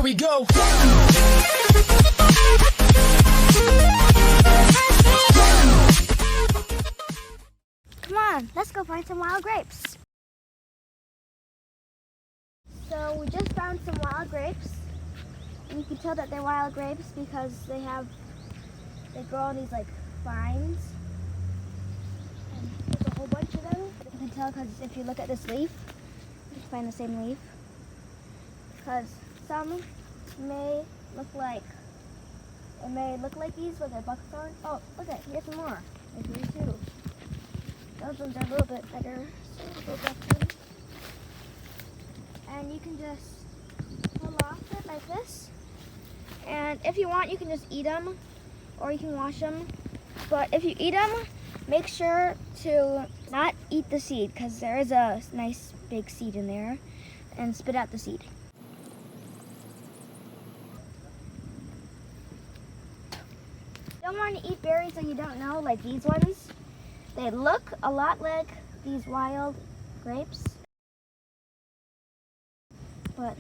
we go. Come on, let's go find some wild grapes. So we just found some wild grapes. And you can tell that they're wild grapes because they grow on these like vines. And there's a whole bunch of them. You can tell because if you look at this leaf, you can find the same leaf. Because some may look like these with their buckthorn. Oh, look at here's some more. There's these too. Those ones are a little bit better. So we'll get them. And you can just pull off it like this. And if you want, you can just eat them, or you can wash them. But if you eat them, make sure to not eat the seed because there is a nice big seed in there, and spit out the seed. You don't want to eat berries that you don't know, like these ones. They look a lot like these wild grapes, but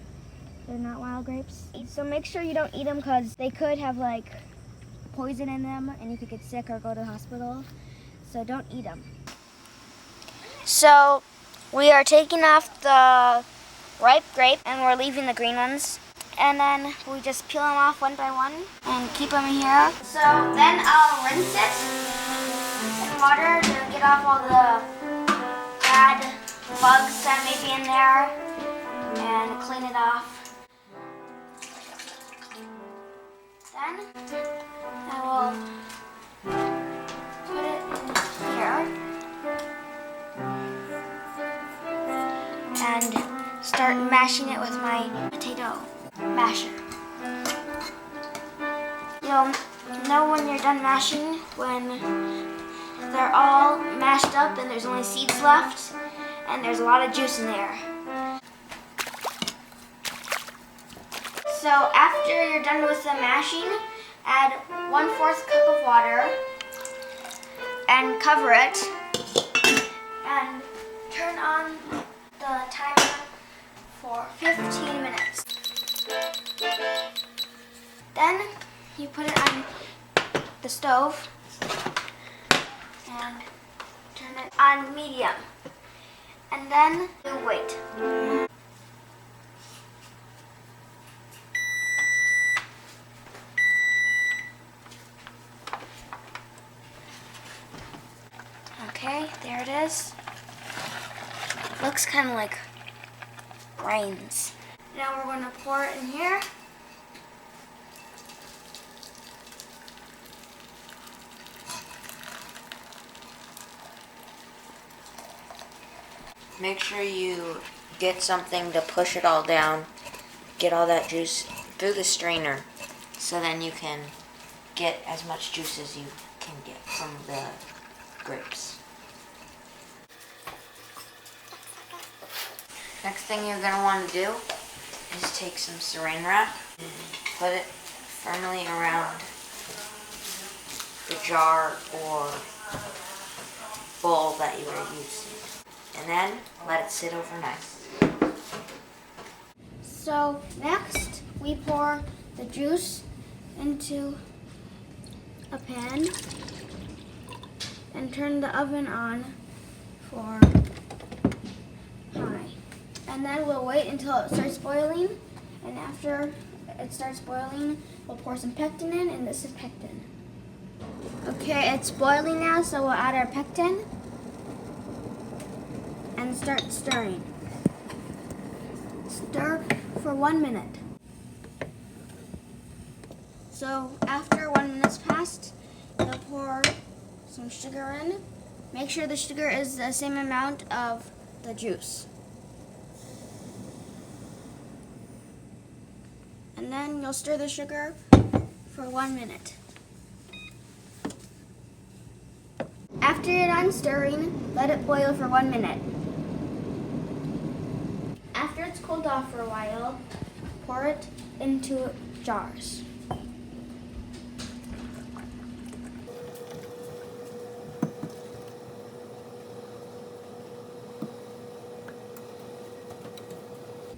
they're not wild grapes. So make sure you don't eat them because they could have like poison in them and you could get sick or go to the hospital. So don't eat them. So we are taking off the ripe grape and we're leaving the green ones. And then we just peel them off one by one and keep them here. So then I'll rinse it in water to get off all the bad bugs that may be in there and clean it off. Then I will put it in here and start mashing it with my potato masher. You'll know when you're done mashing when they're all mashed up and there's only seeds left and there's a lot of juice in there. So after you're done with the mashing, add 1/4 cup of water and cover it and turn on the timer for 15 minutes. Then you put it on the stove and turn it on medium. And then you wait. Okay, there it is. Looks kind of like brains. Now we're going to pour it in here. Make sure you get something to push it all down, get all that juice through the strainer, so then you can get as much juice as you can get from the grapes. Next thing you're going to want to do is take some saran wrap and put it firmly around the jar or bowl that you are using. And then let it sit overnight. So next we pour the juice into a pan and turn the oven on for high. And then we'll wait until it starts boiling, and after it starts boiling we'll pour some pectin in, and this is pectin. Okay, it's boiling now, so we'll add our pectin and start stirring. Stir for 1 minute. So after 1 minute's passed, you'll pour some sugar in. Make sure the sugar is the same amount of the juice. And then you'll stir the sugar for 1 minute. After you're done stirring, let it boil for 1 minute. After it's cooled off for a while, pour it into jars.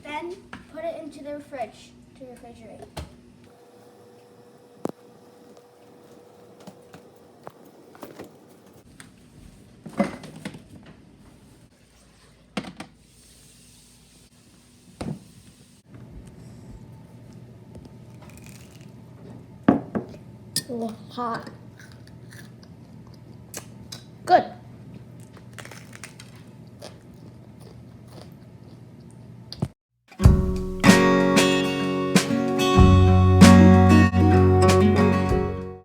Then put it into the fridge to refrigerate. A little hot. Good.